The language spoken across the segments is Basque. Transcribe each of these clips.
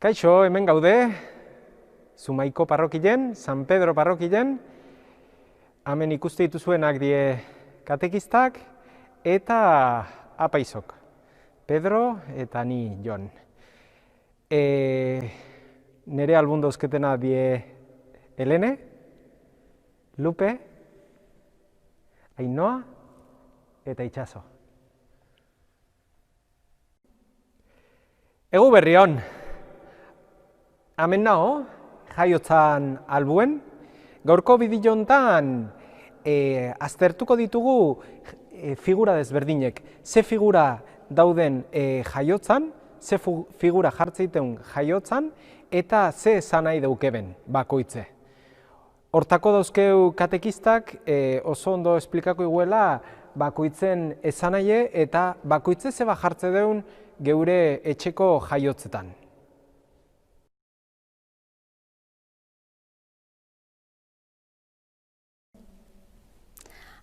Kaixo, hemen gaude, Zumaiko parrokilen, San Pedro parrokilen, hemen ikuste dituzuenak die katekistak eta apaizok, Pedro eta ni Jon. Nere albundozketena die Helene, Lupe, Ainhoa eta Itxaso. Egu berri hon, hemen nago, jaiotzan albuen, gaurko bideo hontan aztertuko ditugu figura desberdinek. Ze figura dauden jaiotzan, ze figura jartzeiten jaiotzan, eta ze esan nahi daukeben bakoitze. Hortako dauzkeu katekistak oso ondo esplikako iguela bakoitzen esan nahi eta bakoitze zeba jartze deun geure etxeko jaiotzetan.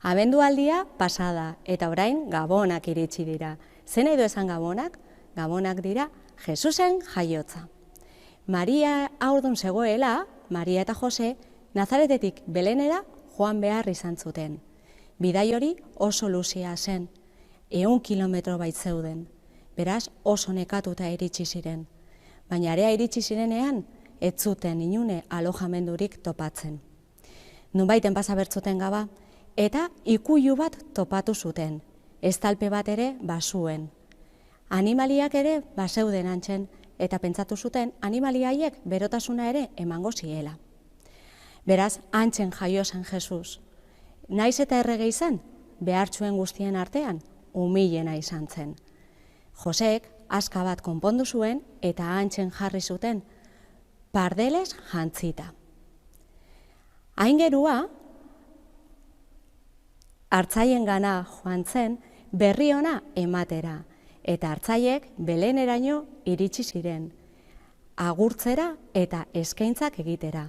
Abendualdia pasada eta orain gabonak iritsi dira. Zer nahi du esan gabonak? Gabonak dira Jesusen jaiotza. Maria haurdun zegoela, Maria eta Jose, Nazaretetik Belenera joan behar izan zuten. Bidai hori oso luzea zen, 100 kilometro bait zeuden. Beraz oso nekatuta iritsi ziren. Baina area iritsi zirenean, ez zuten inune alojamendurik topatzen. Nunbaiten pasa bertzuten gaba, eta ikuilu bat topatu zuten, estalpe bat ere bazuen. Animaliak ere bazeuden antzen, eta pentsatu zuten animaliaiek berotasuna ere emango ziela. Beraz, antzen jaio zen Jesus. Naiz eta errege izan, behartzuen guztien artean, umilena izan zen. Josek aska bat konpondu zuen eta antzen jarri zuten, pardeles jantzita. Aingerua, hartzaien gana joan zen berri ona ematera, eta hartzaiek Beleneraino iritsi ziren, agurtzera eta eskaintzak egitera.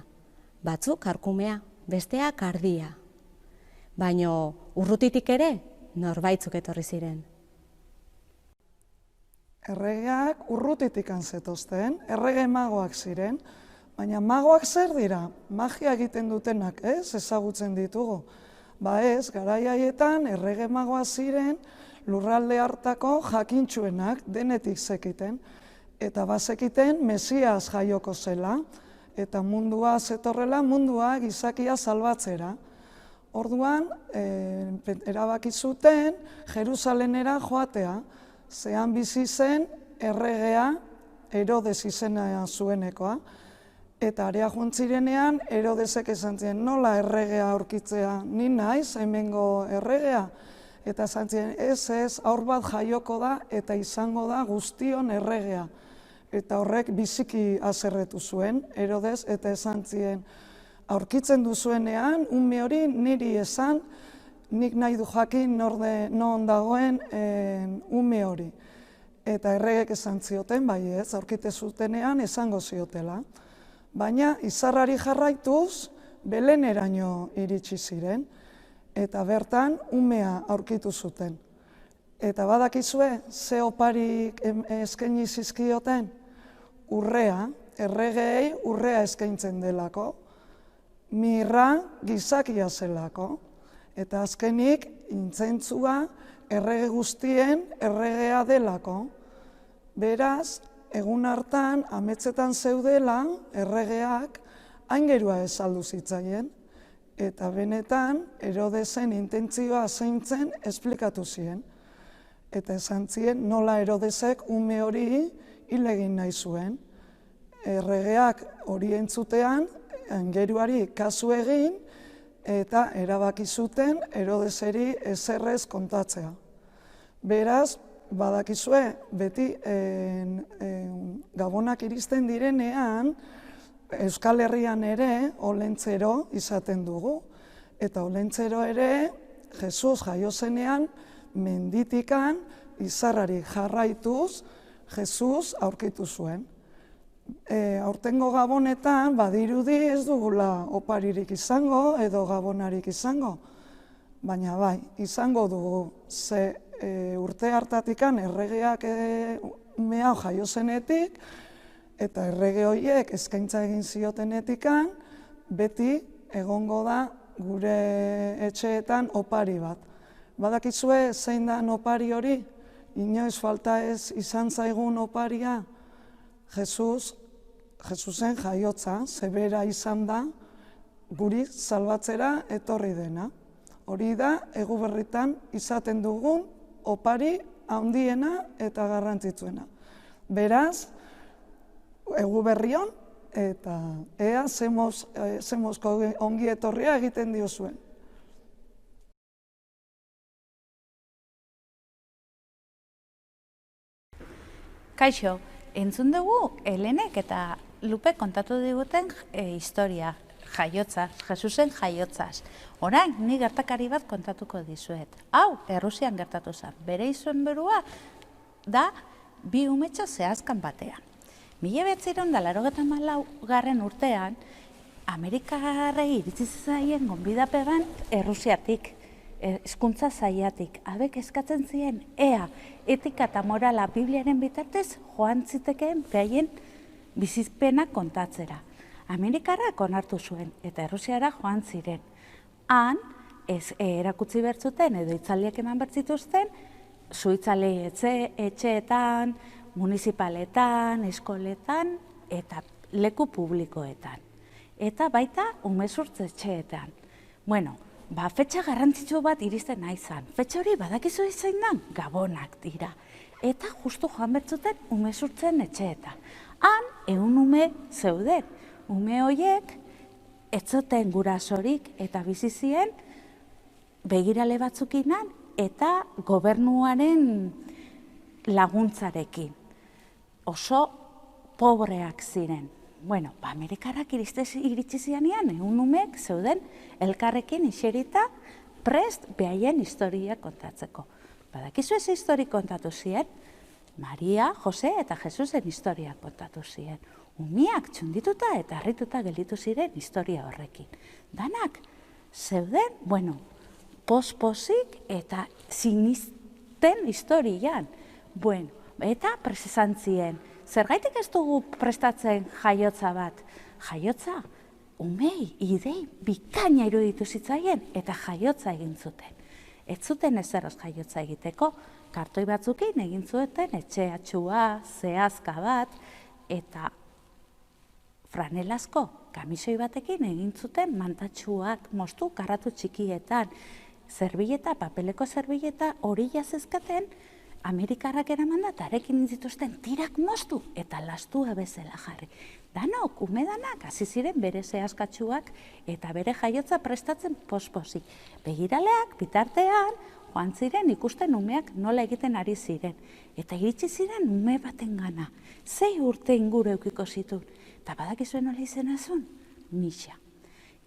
Batzuk arkumea, besteak ardia. Baino urrutitik ere norbaitzuk etorri ziren. Erregeak urrutitik zetozten, errege magoak ziren, baina magoak zer dira? Magia egiten dutenak, ez? Ezagutzen ditugu. Ba ez, garai haietan errege magoa ziren lurralde hartako jakintsuenak denetik zekiten, eta bazekiten Mesias jaioko zela, eta mundua zetorrela, mundua gizakia salbatzera. Orduan, erabaki zuten Jerusalenera joatea, zean bizi zen erregea Herodes izena zuenekoa, eta area joan zirenean Herodesek esan ziren, nola erregea aurkitzea, ni naiz hemengo erregea? Eta esan ziren, ez, aur bat jaioko da eta izango da guztion erregea. Eta horrek biziki haserretu zuen Herodes, eta esan ziren, aurkitzen duzuenean, ume hori niri esan, nik nahi du jakin non dagoen ume hori. Eta erregek esan zioten, bai ez, aurkite zutenean esango ziotela. Baina izarrari jarraituz, Beleneraino iritsi ziren, eta bertan umea aurkitu zuten. Eta badakizue, ze oparik eskaini zizkioten? Urrea, erregeei urrea eskaintzen delako, mirra gizakia zelako, eta azkenik intzentzua errege guztien erregea delako. Beraz, egun hartan, ametsetan zeudela, erregeak, aingerua ez saldu zitzaien, eta benetan, Herodesen intentzioa zeintzen esplikatu ziren. Eta esan zien, nola Herodesek ume hori hil egin nahi zuen. Erregeak hori entzutean, aingeruari kasu egin, eta erabaki zuten Herodeseri ezerrez kontatzea. Beraz, badakizue, beti gabonak iristen direnean, Euskal Herrian ere olentzero izaten dugu. Eta olentzero ere, Jesus jaio zenean, menditikan, izarrari jarraituz, Jesus aurkitu zuen. Aurtengo gabonetan, badirudi ez dugula oparirik izango edo gabonarik izango. Baina bai, izango dugu, ze urte hartatikan erregeak mehau jaio zenetik, eta errege horiek eskaintza egin ziotenetikan, beti egongo da gure etxeetan opari bat. Badakizue zein da opari hori? Inoiz falta ez izan zaigun oparia? Jesusen jaiotza, zebera izan da, guri salbatzera etorri dena. Hori da, Eguberritan izaten dugun opari handiena eta garrantzitsuena. Beraz, Eguberrion eta ea zemozko ongi etorria egiten diozuen. Kaixo, entzun dugu Helenek eta Lupe kontatu diguten historia, jaiotza, Jesusen jaiotzaz. Orain, ni gertakari bat kontatuko dizuet. Hau, Errusian gertatu zen. Bere izenburua da bi umetxo zehazkan batean. 1984 urtean, Amerikarrei iritsi zaien gonbidapean Errusiatik, hezkuntza saiatik, abek eskatzen ziren ea etika eta morala Bibliaren bitartez joan zitekeen behaien bizizpena kontatzera. Amerikarrak onartu zuen eta Errusiara joan ziren. Han, erakutsi bertzuten edo hitzaldiak eman bertzituzten, suitzalei etxeetan, municipaletan, eskoletan eta leku publikoetan. Eta baita umezurtz etxeetan. Bueno, fetxa garrantzitsu bat iristen nahi zan. Fetxa hori badakizu izan da, Gabonak dira. Eta justu joan bertzuten umezurtzen etxeetan. Han, 100 ume zeuden. Ume horiek, ez zuten gurasorik eta bizizien begirale batzukinan eta gobernuaren laguntzarekin. Oso pobreak ziren. Bueno, Amerikarrak iritsi zianean, 100 umek zeuden elkarrekin iserita prest behaien historia kontatzeko. Badakizu ez histori kontatu ziren? Maria, Jose eta Jesusen historia kontatu ziren. Umiak txundituta eta harrituta gelditu ziren historia horrekin. Danak zeuden, pospozik eta sinisten historian. Eta prest ziren. Zergaitik ez dugu prestatzen jaiotza bat? Jaiotza, umei, idei, bikaina iruditu zitzaien eta jaiotza egin zuten. Ez zuten ezeroz jaiotza egiteko, kartoi batzukin egin zuten etxeatxua, zehazka bat, eta franelazko kamisoi batekin egin zuten mantatxuak moztu karratu txikietan. Zerbilleta, papeleko zerbilleta hori jazezkaten, Amerikarrak eraman da, eta arekin zituzten tirak moztu eta lastua bezala jarri. Danok, umedanak, hasi ziren bere zehazkatxuak eta bere jaiotza prestatzen pospozik. Begiraleak, bitartean, joan ziren ikusten umeak nola egiten ari ziren. Eta iritsi ziren ume baten gana. 6 urte inguru eukiko zituen. Eta badakizuen nola izena zuen? Mixa.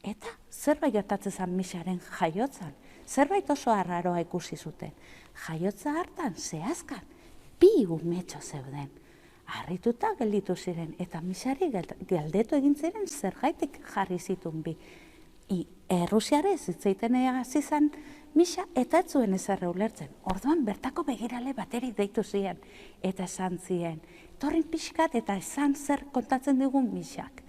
Eta zerbait gertatzen zen Mixaren jaiotzan. Zerbait oso arraroa ikusi zuten. Jaiotza hartan, zehazkan, 2 umetxo zeuden. Harrituta gelditu ziren, eta Mixari galdetu egin ziren zergaitik jarri zituen 2. Errusiarez hitzeiten hasi zen Mixa eta ez zuen ezerre ulertzen. Orduan bertako begirale bateri deitu ziren, eta esan ziren. Torrin pixkat eta esan zer kontatzen digun Mixak.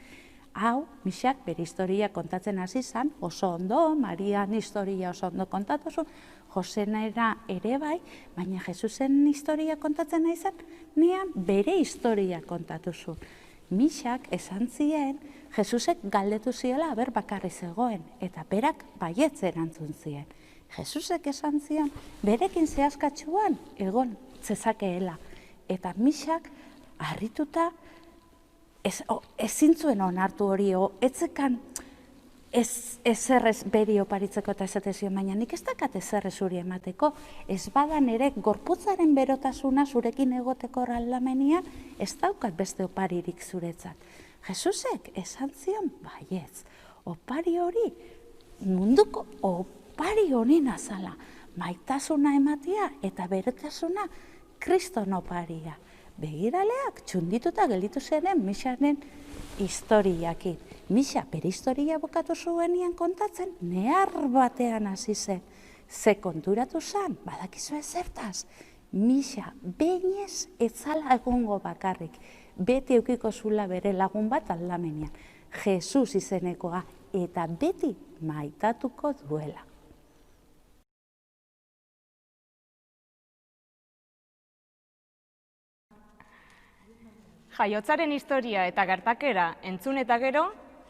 Hau, Mixak bere historia kontatzen hasi zen, oso ondo, Marian historia oso ondo kontatu zuen, Josenera ere bai, baina Jesusen historia kontatzen nahi zen, nian bere historia kontatu zuen. Mixak esan zien, Jesusek galdetu ziela aber bakarri zegoen, eta berak baietz erantzun zien. Jesusek esan zion, berekin zehazkatxuan egon zezakeela. Eta Mixak harrituta ezin zuen onartu hori, etzekan ezerrez beri oparitzeko eta esatezion, baina nik ez dakat ezerrez zuri emateko, ez badan ere gorputzaren berotasuna zurekin egoteko aldamenian, ez daukat beste oparirik zuretzat. Jesusek esan zion, baietz, opari hori munduko opari honena zala, maitasuna ematia eta berotasuna Kriston oparia. Begiraleak txundituta gelditu ziren Mixaren historiakin. Mixa bere historia bukatu zuenian kontatzen, nehar batean hasi zen. Ze konturatu zen, badakizu ezertaz, misa behinez etzala egongo bakarrik, beti eukiko zula bere lagun bat aldamenean, Jesus izenekoa, eta beti maitatuko duela. Jaiotzaren historia eta gertakera entzun eta gero,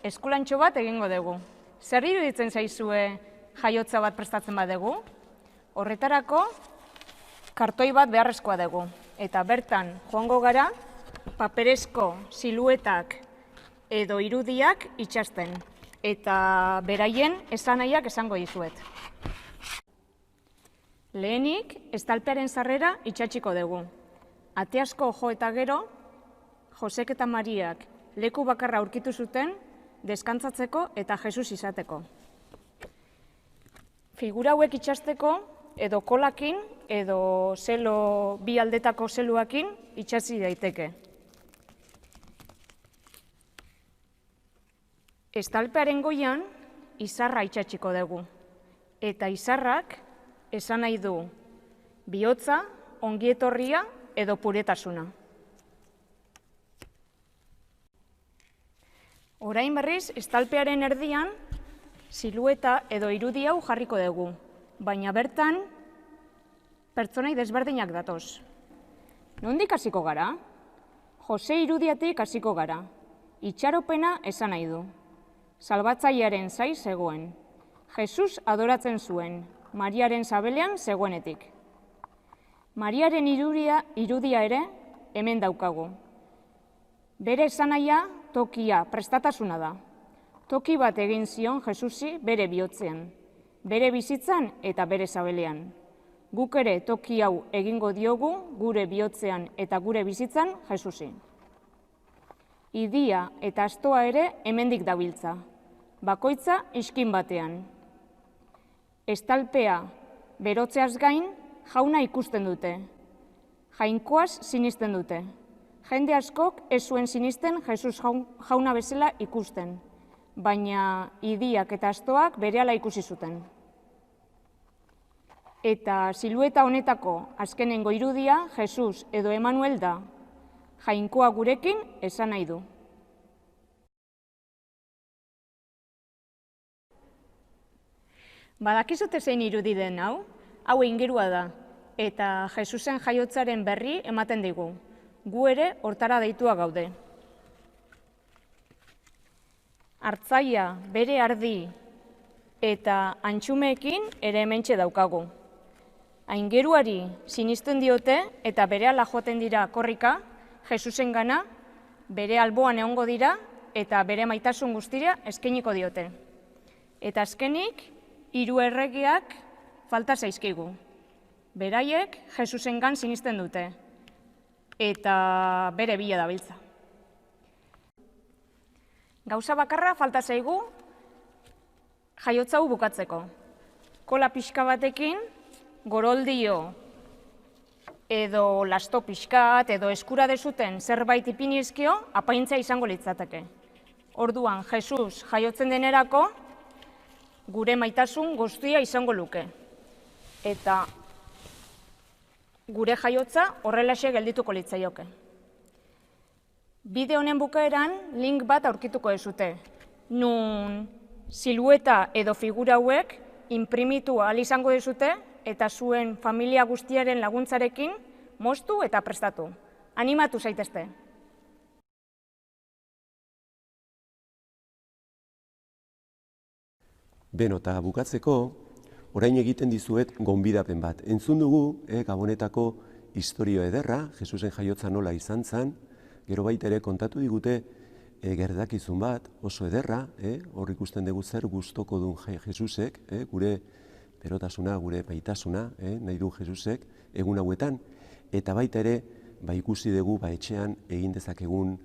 eskulantxo bat egingo dugu. Zer iruditzen zaizue jaiotza bat prestatzen badugu? Horretarako, kartoi bat beharrezkoa dugu. Eta bertan joango gara, paperezko siluetak edo irudiak itxasten. Eta beraien esanahiak esango dizuet. Lehenik, estalpearen sarrera itxatxiko dugu. Ate asko jo eta gero, Josek eta Mariak leku bakarra aurkitu zuten deskantzatzeko eta Jesus izateko. Figura hauek itxasteko edo kolakin edo bi aldetako zeluakin itxasi daiteke. Estalpearen goian izarra itxatxiko dugu. Eta izarrak esan nahi du bihotza, ongietorria edo puretasuna. Orain berriz, estalpearen erdian, silueta edo irudi hau jarriko dugu, baina bertan pertsonai desberdinak datoz. Nondik hasiko gara? Jose irudiatik hasiko gara. Itxaropena esan nahi du. Salbatzailearen zai zegoen. Jesus adoratzen zuen, Mariaren sabelean zegoenetik. Mariaren irudia ere hemen daukagu. Bere esanahia tokia, prestatasuna da. Toki bat egin zion Jesusi bere bihotzean, bere bizitzan eta bere sabelean. Guk ere toki hau egingo diogu gure bihotzean eta gure bizitzan Jesusi. Idia eta astoa ere hemendik dabiltza, bakoitza iskin batean. Estalpea berotzeaz gain jauna ikusten dute, jainkoaz sinisten dute. Jende askok ez zuen sinisten Jesus jauna bezala ikusten, baina idiak eta astoak berehala ikusi zuten. Eta silueta honetako azkenengo irudia Jesus edo Emanuel da, jainkoa gurekin esan nahi du. Badakizute zein irudi den hau? Hau ingurua da, eta Jesusen jaiotzaren berri ematen digu. Gu ere hortara deitua gaude. Hartzaia bere ardi eta antxumeekin ere hementxe daukagu. Aingeruari sinisten diote eta berehala joaten dira korrika, Jesusengana, bere alboan egongo dira eta bere maitasun guztira eskainiko diote. Eta azkenik, 3 erregeak falta zaizkigu. Beraiek Jesusengan sinisten dute eta bere bila dabiltza. Gauza bakarra falta zaigu jaiotza hau bukatzeko. Kola pixka batekin, goroldio edo lasto pixkat edo eskura dezuten zerbait ipinizkio apaintza izango litzateke. Orduan, Jesus jaiotzen denerako gure maitasun guztia izango luke. Eta gure jaiotza horrelaxe geldituko litzaioke. Bideo honen bukaeran link bat aurkituko dezute, nun silueta edo figura hauek inprimitu ahal izango dezute eta zuen familia guztiaren laguntzarekin moztu eta prestatu. Animatu zaitezte! Beno, eta bukatzeko, orain egiten dizuet gonbidapen bat. Entzun dugu Gabonetako historio ederra, Jesusen jaiotza nola izan zen, gero baita ere kontatu digute gertakizun bat, oso ederra, hor ikusten dugu zer gustoko duen Jesusek, gure berotasuna, gure maitasuna, nahi du Jesusek, egun hauetan, eta baita ere ikusi dugu etxean egin dezakegun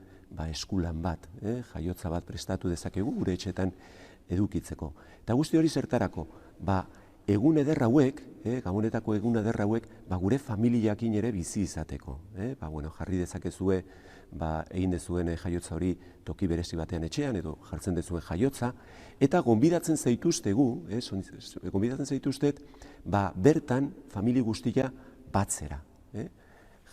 eskulan bat, jaiotza bat prestatu dezakegu gure etxeetan edukitzeko. Eta guzti hori zertarako, egun eder hauek, Gabonetako egun eder hauek, gure familiakin ere bizi izateko. Jarri dezakezue, egin dezuen jaiotza hori toki berezi batean etxean, edo jartzen dezuen jaiotza, eta gonbidatzen zaituztegu, gonbidatzen zaituztet, bertan familia guztia batzera.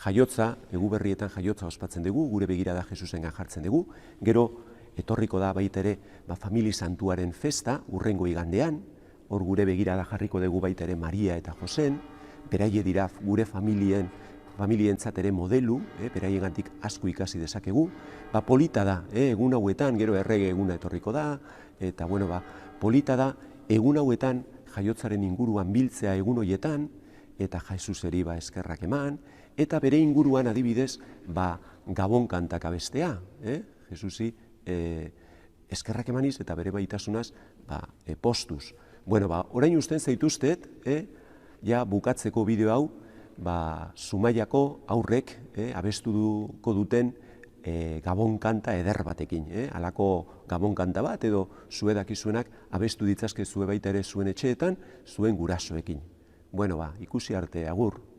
Jaiotza, Eguberrietan jaiotza ospatzen dugu, gure begirada Jesusengan jartzen dugu, gero etorriko da baita ere Famili Santuaren festa, urrengo igandean, hor gure begirada jarriko dugu baita ere Maria eta Josen, beraie dira gure familientzat ere modelu, beraiegantik asko ikasi dezakegu, polita da, egun hauetan, gero errege eguna etorriko da, eta polita da, egun hauetan jaiotzaren inguruan biltzea egun hoietan, eta Jesuseri eskerrak eman, eta bere inguruan adibidez, Gabon kantak abestea, Jesusi eskerrak emaniz eta bere baitasunaz postuz. Orain usten zaituztet, ja bukatzeko bideo hau, Zumaiako aurrek abestuko duten Gabon kanta eder batekin. Halako Gabon kanta bat edo zuedakizuenak abestu ditzazke zue baita ere zuen etxeetan, zuen gurasoekin. Ikusi arte, agur.